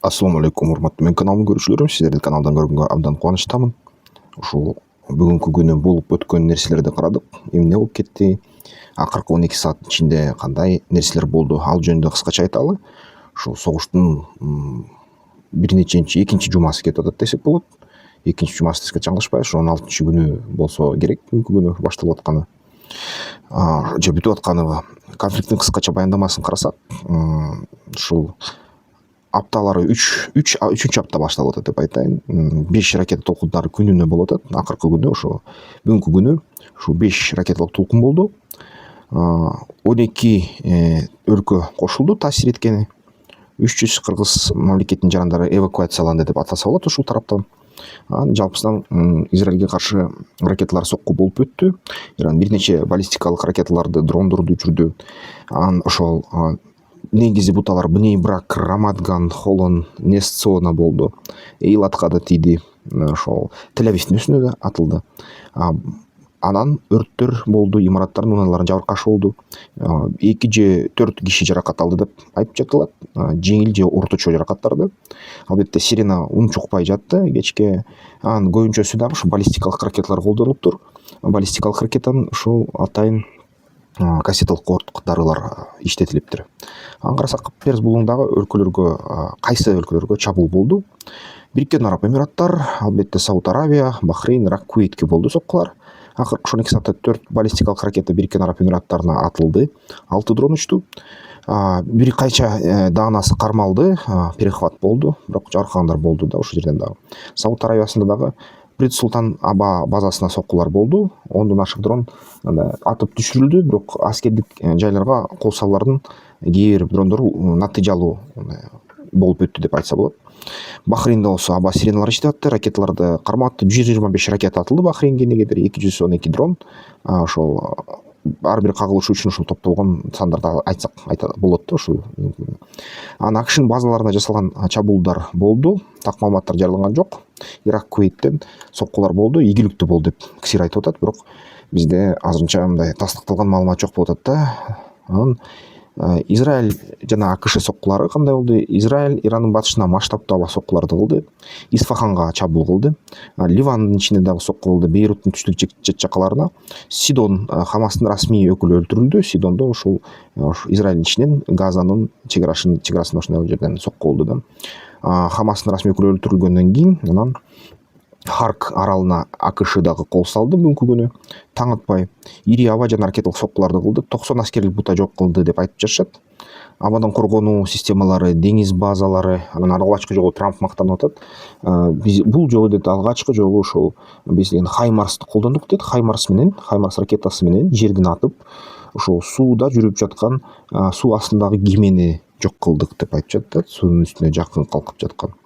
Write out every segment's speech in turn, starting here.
Ассаламу алейкум, урматтуу менин каналымдын көрүүчүлөрүм, сиздердин каналдан көргөнгө абдан кубанычтамын. Ушул бүгүнкү күнү болуп өткөн нерселерди карадык. Эмне болуп кетти? Акыркы 12 сааттын ичинде кандай нерселер болду? Ал жөнүндө кыскача айталы. Ушул согуштун экинчи жумасы кетип атат десек болот. Экинчи жумасы десек жаңылышпайбыз. 16 күнү болсо керек, бүгүнкү күнү башталып атканы. Же бүтүп атканы. Конфликттин кыскача баяндамасын карасак, ушул апталары үчүнчү апта башталып атат деп айтайын. 5 ракета толкундары күнүнө болуп атат. Акыркы күнү ошо бүгүнкү күнү ушул 5 ракеталык толкун болду. 12 өлкө кошулду таасир эткени. 300 кыргыз мамлекетинин жарандары эвакуацияланды деп атаса болот ушул тараптан. Жалпысынан Израилге каршы ракеталар сокку болуп өттү. Иран бир нече баллистикалык ракеталарды, дрондорду учурду. Ошол негизи буталар Бней-Брак, Рамадган, Холон, Несцона болду. Эйлатка да тийди. Ошол Тель-Авивдин үстүнө да атылды. Анан өрттөр болду, имараттардын унаалары жабыркаш болду. 2 же 4 киши жаракат алды деп айтып жатылат. Жеңил же орточо жаракаттарды. Албетте сирена унчукпай жатты кечке. Анын көбүнчөсү дагы ушу баллистикалык ракеталар колдонулуптур. Баллистикалык ракетанын ушул атайын кассеталык дарылар иштетилиптир. Карасак Перс булуңундагы өлкөлөргө, кайсы өлкөлөргө чабуул болду? Бириккен Араб Эмираттар, албетте Сауд Арабия, Бахрейн, Ирак, Кувейтке болду соккулар. Акыркы 12 саатта 4 баллистикалык ракета Бириккен Араб Эмираттарына атылды. 6 дрон учту. Бир кайча даанасы кармалды, перехват болду, бирок жаракандар болду да ошол жерден дагы. Сауд Арабиясында дагы Принц Султан Аба базасына соккулар болду. 10дон ашык дрон атып түшүрүлдү, бирок аскердик жайларга кол салуулардын кээ бир дрондору натыйжалуу болуп өттү деп айтса болот. Бахрейнде болсо аба сиреналар иштеп атты, ракеталарды кармап атты. 125 ракета атылды Бахрейнге, негедир 212 дрон. Ошол ар бир кагылышы үчүн ушул топтолгон сандарды айтсак болот да ушул. АКШнын базаларына жасалган чабуулдар болду. Так маалыматтар жарыяланган жок. Ирак, Кувейттен соккулар болду, ийгиликтүү болду деп кишилер айтып атат, бирок бизде азырынча мындай тастыкталган маалымат жок болуп атат да. Израиль жана АКШ соккулары кандай болду? Израиль Ирандын батышына масштабтуу аба соккуларды кылды. Исфаханга чабуул кылды. Ливандын ичинде дагы сокку кылды. Бейруттун түштүк чет жакаларына. Сидон Хамастын расмий өкүлү өлтүрүлдү. Сидондо ушул Израиль ичинен Газанын чегарасында ошол жерден сокку болду да. Хамастын расмий өкүлү өлтүрүлгөндөн кийин анан Харк аралына АКШ дагы кол салды бүгүнкү күнү. Таң атпай ири аба жана ракеталык соккуларды кылды. 90 аскерлик бута жок кылды деп айтып жатышат. Абадан коргонуу системалары, деңиз базалары, анан алгачкы жолу Трамп мактанып атат. Бул жолу дейт алгачкы жолу ошол биз Хаймарсты колдондук дейт. Хаймарс ракетасы менен жерден атып, ошол сууда жүрүп жаткан суу астындагы кемени жок кылдык деп айтып жатат. Суунун үстүнө жакын калкып жаткан.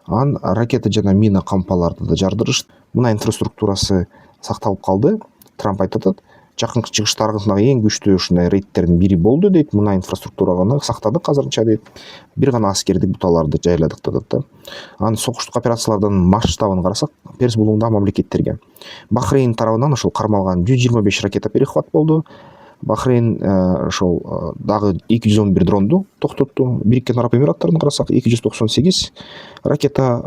Ракета жана мина кампаларды да жардырышты. Мына инфраструктурасы сакталып калды. Трамп айтып атат, жакынкы чыгыштарындагы эң күчтүү ушундай рейдтердин бири болду дейт. Мына инфраструктураны сактадык азырынча дейт. Бир гана аскердик буталарды жайладык деп атат да. Согуштук операциялардын масштабын карасак, Перс булуңундагы мамлекеттерге Бахрейн тарабынан ошол кармалган 125 ракета перехват болду. Бахрейн ошол дагы 211 дронду токтотту. Бириккен Араб Эмираттарын карасак 298 ракета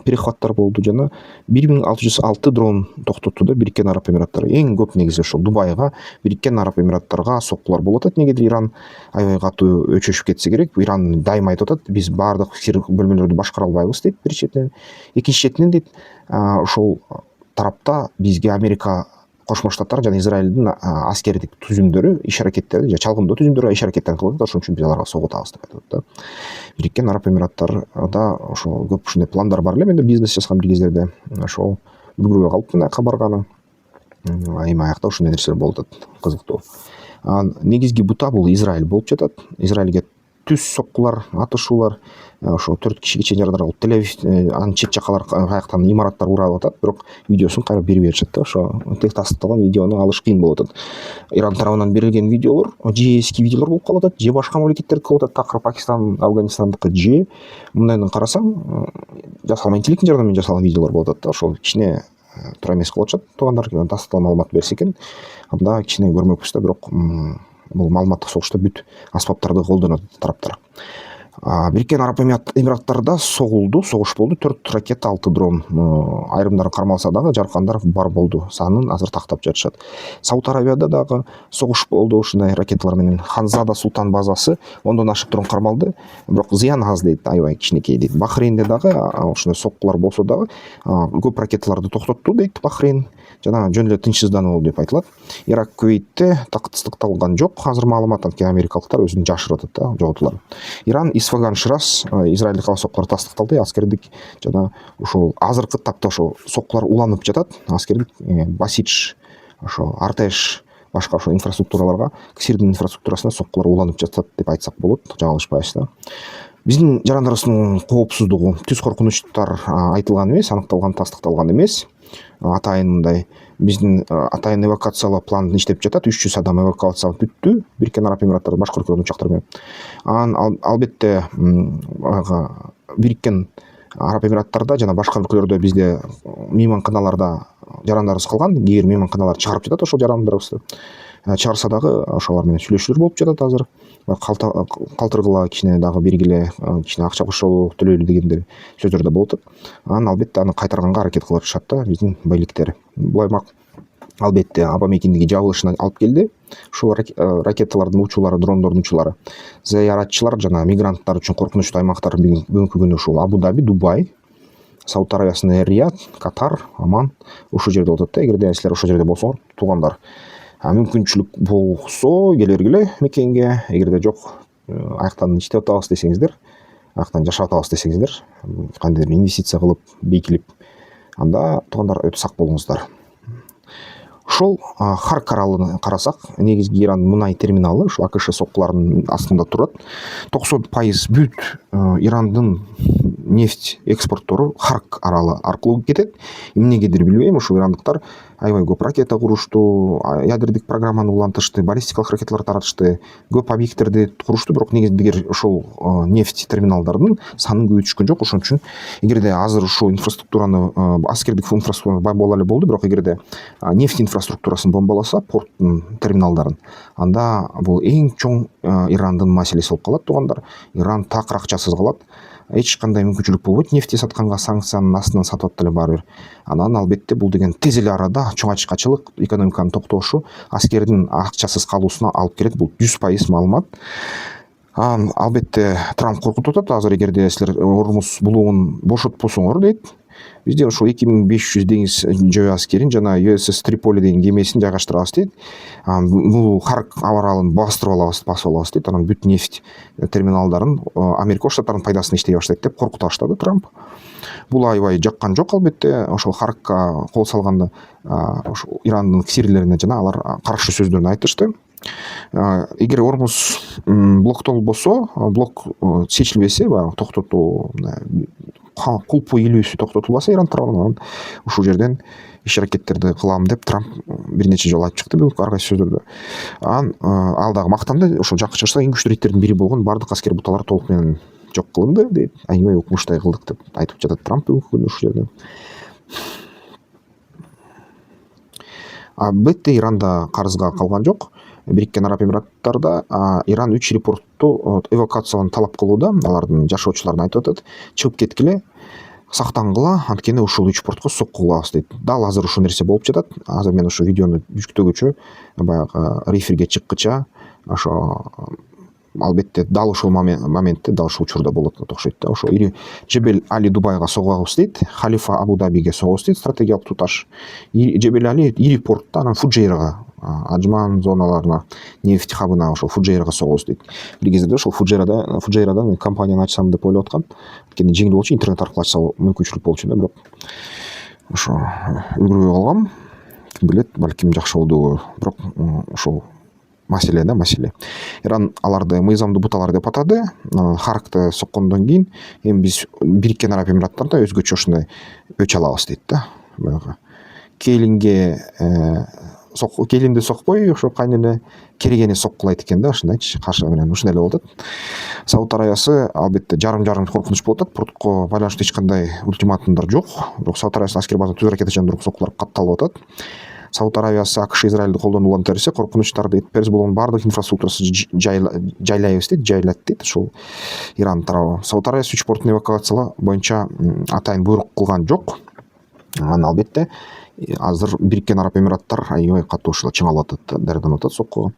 перехваттар болду жана 1606 дрон токтотту да Бириккен Араб Эмираттары. Эң көп негизи ошол Дубайга, Бириккен Араб Эмираттарга соккулар болуп атат. Негедир Иран аябай катуу өчөшүп кетсе керек. Иран дайыма айтып атат, биз баардык сир бөлмөлөрдү башкара албайбыз дейт бир четинен. Экинчи четинен дейт, ошол тарапта бизге Америка Кошмо Штаттар жана Израилдин аскердик түзүмдөрү, иш аракеттери же чалгындоо түзүмдөрү иш аракеттери кылып атат. Ошон үчүн биз аларга согут атабыз деп айтып атат да. Бириккен Араб Эмираттарда ошо көп ушундай пландар бар эле. Мен да бизнес жасаган бир кездерде ошол үлгүрбөй калыптын аяка барганы. Эми аякта ушундай нерселер болуп атат, кызыктуу. Негизги бута бул Израиль болуп жатат. Израилге түз соккулар, атышуулар, ошо 4 кишиге чейин жарадар болуп. Тель-Авив анын чет жакалары аяктан имараттар урап атат, бирок видеосун кайра берип беришет да. Ошо тек тастыкталган видеону алыш кыйын болуп атат. Иран тарабынан берилген видеолор же эски видеолор болуп калып атат, же башка мамлекеттердики болуп атат. Такыр Пакистан, Афганистандыкы же мындайдан карасаң жасалма интеллекттин жардамы менен жасалган видеолор болуп атат да. Ошол кичине туура эмес кылып атышат. Туугандар тастыкталган маалымат берсе экен, анда кичине көрмөкпүз да, бирок бул маалыматтык согушта бүт аспаптарды колдонот тараптар. Бириккен Араб Эмираттарында согуш болду, 4 ракета, 6 дрон. Айрымдары кармалса дагы жаркандар бар болду. Санын азыр тактап жатышат. Сауд Арабияда дагы согуш болду ушундай ракеталар менен. Ханзада Султан базасы ондон ашык дрон кармалды, бирок зыян аз дейт, аябай кичинекей дейт. Бахрейнде дагы ушундай соккулар болсо дагы көп ракеталарды токтотту дейт Бахрейн. Жана жөн эле тынчсыздануу болду деп айтылат. Ирак, Кувейтте тактыздыкталган жок. Азыр маалымат, анткени америкалыктар өзүн жашырып атат да, жоготулар. Иран Исфаган, Шираз, Израилдик кала соккулар тастыкталды. Аскердик жана ушул азыркы тапта ошо соккулар уланып жатат. Аскердик Басидж, ошо Артеш, башка ошо инфраструктураларга, Сирдин инфраструктурасына соккулар уланып жатат деп айтсак болот, жаңылышпайбыз да. Биздин жарандарыбыздын коопсуздугу, түз коркунучтар айтылган эмес, аныкталган, тастыкталган эмес. Атайын мындай биздин атайын эвакуациялоо планы иштеп жатат. 300 адам эвакуацияланып бүттү Бириккен Араб Эмираттары башка өлкөлөрдүн учактары менен. Албетте Бириккен Араб Эмираттарда жана башка өлкөлөрдө бизде мейманканаларда жарандарыбыз калган. Кээ бир мейманканалар чыгарып жатат ошол жарандарыбызды. Чыгарса дагы ошолор менен сүйлөшүүлөр болуп жатат азыр. Калтыргыла кичине дагы бергиле, кичине акча кошолу төлөйлү дегендер сөздөр да болуп атат. Албетте аны кайтарганга аракет кылып жатышат да биздин байликтер. Булаймак албетте аба мекендиги жабылышына алып келди. Ушул ракеталардын учуулары, дрондордун учуулары зыяратчылар жана мигранттар үчүн коркунучтуу аймактар бүгүнкү күнү ушул Абу Даби, Дубай, Сауд Арабиясынын Рият, Катар, Аман ушул жерде болот да. Эгерде силер ошол жерде болсоңор, туугандар, мүмкүнчүлүк болсо келе бергиле мекенге. Эгерде жок, аяктан иштеп атабыз десеңиздер, аяктан жашап атабыз десеңиздер, кандайдыр инвестиция кылып, бейкилип, анда туугандар өтө сак болуңуздар. Ошол Харк аралын карасак, негизги Иран мунай терминалы ушул АКШ соккуларынын астында турат. 90% бүт Ирандын нефть экспорттору Харк аралы аркылуу кетет. Эмнегедир билбейм, ушул ирандыктар аябай көп ракета курушту, ядердик программаны улантышты, баллистикалык ракеталар таратышты, көп объекттерди курушту, бирок негизги ошол нефть терминалдардын санын көбөйтүшкөн жок. Ошон үчүн эгерде азыр ушул инфраструктураны, аскердик инфраструктураны бомбалап болду, бирок эгерде нефть инфраструктурасын бомбаласа, порттун терминалдарын, анда бул эң чоң Ирандын маселеси болуп калат, туугандар. Иран так акчасыз калат. Эч кандай мүмкүнчүлүк болбойт. Нефти сатканга санкциянын астынан сатып атат эле баары бир. Анан албетте бул деген тез эле арада чоң ачкачылык, экономиканын токтошу, аскердин акчасыз калуусуна алып келет. Бул 100% маалымат. Албетте Трамп коркутуп атат. Азыр эгерде силер Ормуз булугун бошотпосоңор дейт, бизде ошол 2500 деңиз жөө аскерин жана USS Триполи деген кемесин жайгаштырабыз дейт. Бул Харк аралын басып алабыз дейт. Анан бүт нефть терминалдарын Америка Штаттарынын пайдасына иштей баштайт деп коркута баштады Трамп. Бул аябай жаккан жок албетте. Ошол Харкка кол салганда ошол Ирандын ксирлерине жана алар каршы сөздөрүн айтышты. Эгер Ормуз блоктолбосо, блок чечилбесе, баягы токтотуу кулпу илүүсү токтотулбаса Иран тарабынан, ушул жерден иш аракеттерди кылам деп Трамп бир нече жолу айтып чыкты бүгүнкү ар кайсы сөздөрдө. Ал дагы мактанды. Ошол жакка чыгышта эң күчтүү рейдтердин бири болгон бардык аскер буталар толук менен жок кылынды дейт. Аябай укмуштай кылдык деп айтып жатат Трамп бүгүнкү күнү ушул жерден. Албетте Иранда карызга калган жок. Бириккен Араб Эмираттарда Иран 3 репортту эвакуациялоону талап кылууда. Алардын жашоочуларына айтып атат, чыгып кеткиле, сактангыла, анткени ушул 3 портко сокку кылабыз дейт. Дал азыр ушул нерсе болуп жатат. Азыр мен ошо видеону жүктөгүчө, баягы реферге чыккыча, ошо албетте дал ушул моментте, дал ушул учурда болот деп окшойт да. Ошо Жебел Али Дубайга согабыз дейт, Халифа Абу Дабиге согабыз дейт, стратегиялык туташ. Жебел Али ири портта, анан Фуджейрага, Аджман зоналарына, нефть хабына, ошол Фуджейрага согабыз дейт. Бир кездерде ошол Фуджейрадан мен компанияны ачсам деп ойлоп аткам. Анткени жеңил болчу, интернет аркылуу ачса мүмкүнчүлүк болчу да, бирок ошо үлгүрбөй калгам. Ким билет, балким жакшы болду, бирок ошол маселе. Иран аларды мыйзамдуу буталар деп атады. Харкты соккондон кийин эми биз Бириккен Араб Эмираттарда өзгөчө ушундай өч алабыз дейт да. Баягы келинди сокпой, ошо кайын эле керегени соккулайт экен да, ушундайчы, каршы менен ушундай эле болуп атат. Сауд Арабиясы албетте жарым коркунуч болуп атат. Портко байланыштуу эч кандай ультиматумдар жок, бирок Сауд Арабиясынын аскер базасына түз ракета жана соккулар катталып атат. Сауд Аравиясы АКШ Израильди колдонуп улантып берсе коркунучтарды Перс болгон баардык инфраструктурасы жайлайбыз дейт, жайлат дейт ушул Иран тарабы. Сауд Аравиясы 3 портун эвакуациялоо боюнча атайын буйрук кылган жок. Анан албетте азыр Бириккен Араб Эмираттар аябай катуу ушул чыңалып атат, даярданып атат соккуга.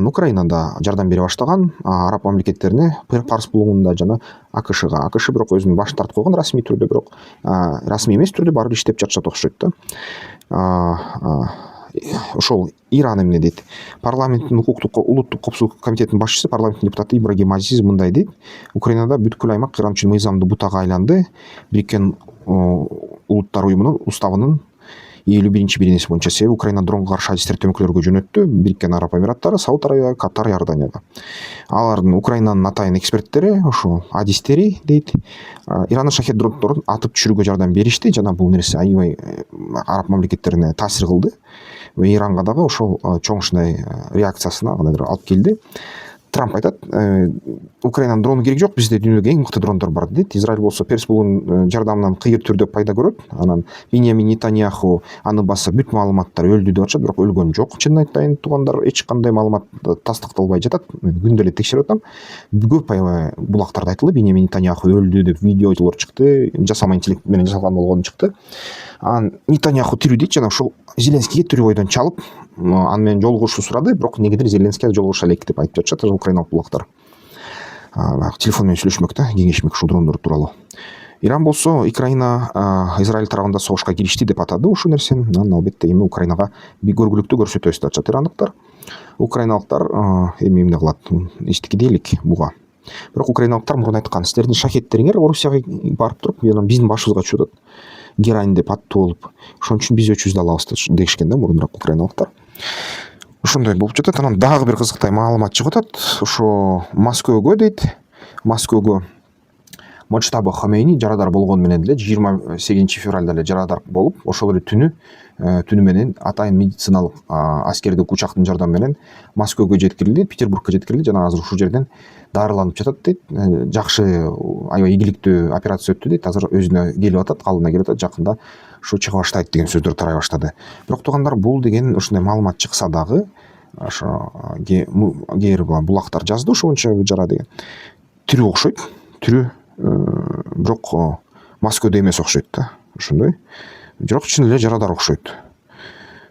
Украина да жардам бере баштаган араб мамлекеттерине Парс булугунда жана АКШга. АКШ бирок өзүн баш тартып койгон расмий түрдө, бирок расмий эмес түрдө баары бир иштеп жатышат окшойт да. Ошол Иран эмне дейт? Парламенттин улуттук коопсуздук комитетинин башчысы, парламенттин депутаты Ибрагим Азиз мындай дейт: Украинада бүткүл аймак Иран үчүн мыйзамдуу бутага айланды. Бириккен улуттар уюмунун уставынын 51-биринеси боюнча. Себеби Украина дронго каршы адистер төмөкөлөргө жөнөттү. Бириккен Араб Эмираттары, Сауд Аравия, Катар, Иорданияга. Алардын Украинанын атайын эксперттери, ошо адистери дейт, Ирандын шахет дрондорун атып түшүрүүгө жардам беришти жана бул нерсе аябай араб мамлекеттерине таасир кылды. Иранга дагы ошол чоң ушундай реакциясына алып келди. Трамп айтат: Украинанын дрону кереги жок, бизде дүйнөдөгү эң мыкты дрондор бар дейт. Израиль болсо Перс булугунун жардамынан кыйыр түрдө пайда көрөт. Анан Биньямин Нетаньяху аны баса бүт маалыматтар өлдү деп атышат, бирок өлгөн жок. Чынын айтайын туугандар, эч кандай маалымат тастыкталбай жатат. Мен күндө эле текшерип атам. Көп аябай булактарда айтылды, Биньямин Нетаньяху өлдү деп видеолор чыкты, жасама интеллект менен жасалган болгону чыкты. Анан Нетаньяху тирүү дейт жана ошол Зеленскийге тирүү бойдон чалып, аны менен жолугушуу сурады, бирок негедир Зеленскийге жолугуша элек деп айтып жатышат украиналык булактар. Телефон менен сүйлөшмөк да, кеңешмек ушул дрондор тууралуу. Иран болсо Украина Израиль тарабында согушка киришти деп атады ушул нерсени. Анан албетте эми Украинага бир көргүлүктүү көрсөтөбүз деп атышат ирандыктар. Украиналыктар эми эмне кылат? Эчтеке дейлик буга. Бирок украиналыктар мурун айткан: силердин шахеттериңер Орусияга барып туруп, биздин башыбызга түшүп атат. Герань деп аттуу болуп, ошон үчүн биз өчүбүздү алабыз дешкен да мурунураак украиналыктар. Ошондой болуп жатат. Анан дагы бир кызыктай маалымат чыгып атат. Ошо Москвага дейт. Москвага Мочтаба Хамейни жарадар болгону менен деле 28 февралда эле жарадар болуп, ошол эле түнү менен атайын медициналык аскердик учактын жардамы менен Москвага жеткирилди, Петербургка жеткирилди жана азыр ушул жерден дарыланып жатат дейт. Жакшы, аябай ийгиликтүү операция өттү дейт. Азыр өзүнө келип атат, калыбына келип атат. Жакында ушу чыга баштайт деген сөздөр тарай баштады. Бирок туугандар, бул деген ушундай маалымат чыкса дагы, ошо кээ булактар жазды ошончо жара деген. Тирүү окшойт. Тирүү, бирок Москвада эмес окшойт да. Ошондой. Бирок чын эле жарадар окшойт.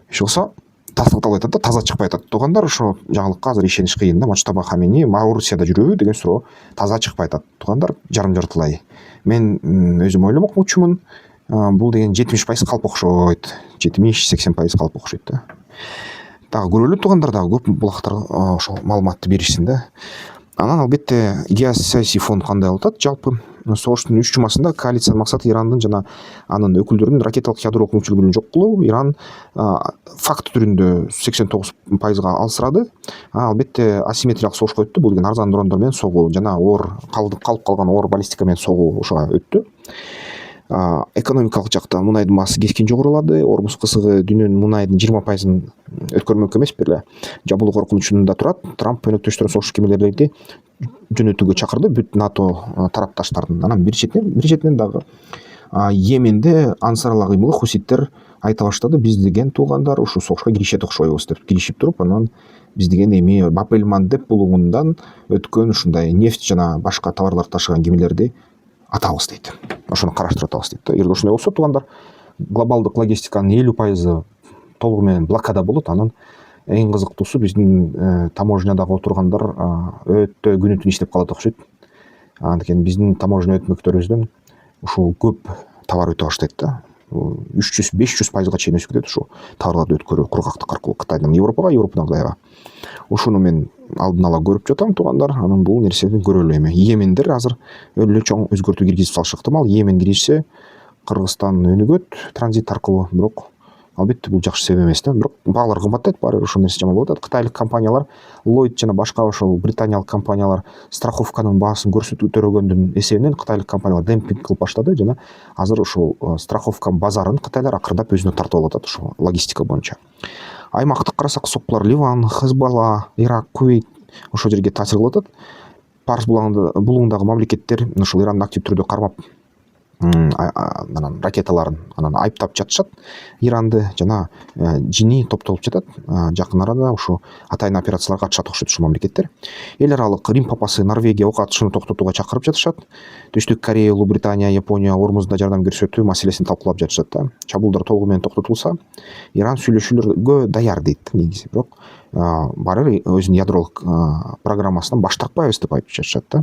Иш кылса тастыкталбай атат да, таза чыкпай атат. Туугандар, ошо жаңылыкка азыр ишениш кыйын да. Мочтаба Хамейни Орусияда жүрөбү деген суроо таза чыкпай атат. Туугандар, жарым-жартылай. Мен өзүм ойломокмучумун, бул деген 70% калп окшойт. 70-80% калп окшойт да. Дагы көрөлү туугандар, дагы көп булактар ошол маалыматты беришсин да. Анан албетте геосаясий фон кандай болуп атат? Жалпы согуштун 3 жумасында коалициянын максаты Ирандын жана анын өкүлдөрүнүн ракеталык ядролук мүмкүнчүлүгүн жок кылуу. Иран факт түрүндө 89%га алсырады. Албетте асимметриялык согушка өттү. Бул деген арзан дрондор менен согуу жана калып калган оор баллистика менен согуу ошого өттү. Экономикалык жакта мунайдын баасы кескин жогорулады. Ормуз кысыгы дүйнөнүн мунайдын 20%-ын өткөрмөк эмес, бир жабылуу коркунучунда турат. Трамп өнөктөштөрүн согуш кемелерди жөнөтүүгө чакырды, бүт НАТО тарапташтардын. Анан бир четинен дагы Йеменде ансарала кыймылы хуситтер айта баштады: биз деген туугандар ушул согушка киришет окшойбуз деп киришип туруп, анан биз деген эми Баб-эль-Мандеб булугундан өткөн ушундай нефть жана башка товарлар ташыган кемелерди атабыз дейт. Ошону караштырып атабыз дейт. Эгер ошондой болсо туугандар, глобалдык логистиканын 50% толугу менен блокада болот. Анан эң кызыктуусу, биздин таможнядагы отургандар өтө күнү-түн иштеп калат окшойт. Анткени биздин таможня өтмөктөрүбүздөн ушул көп товар өтө баштайт да. 300-500%га чейин өсүп кетет ушул товарларды өткөрүү кургактык аркылуу Кытайдан Европага, Европадан Кытайга. Ошону мен алдын ала көрүп жатам туугандар. Анан бул нерсени көрөлү эми. Йемендер азыр өлө чоң өзгөртүү киргизип салышы ыктымал. Йемен киришсе Кыргызстан өнүгөт транзит аркылуу, бирок албетте бул жакшы себеп эмес да. Бирок баалар кымбаттайт, баары бир ошол нерсе жаман болуп атат. Кытайлык компаниялар, Lloyd жана башка ошол британиялык компаниялар страховканын баасын көрсөтөгөндүн эсебинен кытайлык компаниялар демпинг кылып баштады жана азыр ошол страховка базарын кытайлар акырындап өзүнө тартып алып атат ошол логистика боюнча. Аймакты карасак, соккулар Ливан, Хезбалла, Ирак, Кувейт ошол жерге таасир кылып атат. Парс булугундагы мамлекеттер ошол Иранды актив түрдө кармап анан ракеталарын анан айыптап жатышат Иранды жана жини топтолуп жатат жакын арада ушу атайын операцияларга катышат окшойт ушул мамлекеттер. Эл аралык Рим папасы Норвегия ок атышууну токтотууга чакырып жатышат. Түштүк Корея, Улуу Британия, Япония Ормузда жардам көрсөтүү маселесин талкуулап жатышат да. Чабуулдар толугу менен токтотулса Иран сүйлөшүүлөргө даяр дейт негизи, бирок баары бир өзүнүн ядролук программасынан баш тартпайбыз деп айтып жатышат да.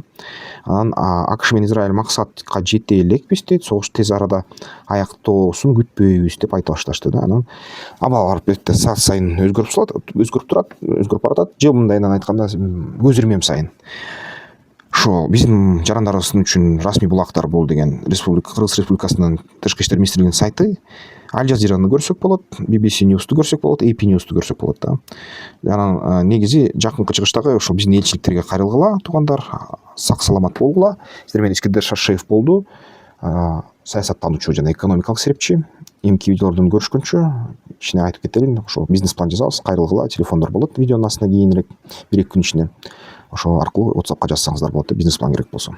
Анан АКШ менен Израиль максатка жете элекпиз дейт, согуш тез арада аяктоосун күтпөйбүз деп айта башташты да. Анан абал барып бетте саат сайын өзгөрүп турат, өзгөрүп баратат. Же мындайынан айтканда көз ирмем сайын. Ошо биздин жарандарыбыз үчүн расмий булактар бул деген Кыргыз Республикасынын тышкы иштер министрлигинин сайты. Аль Жазираны көрсөк болот, BBC News'ту көрсөк болот, AP News'ту көрсөк болот да. Анан негизи жакынкы чыгыштагы ошо биздин элчиликтерге кайрылгыла, туугандар, сак саламат болгула. Сиздер менен Искендер Шаршеев болду. Саясаттануучу жана экономикалык серепчи. Эмки видеолордон көрүшкөнчө кичине айтып кетелин. Ошо бизнес план жазабыз, кайрылгыла, телефондор болот видеонун астына кийинирээк 1-2 күн ичинде. Ошол аркылуу WhatsAppка жазсаңыздар болот, бизнес план керек болсо.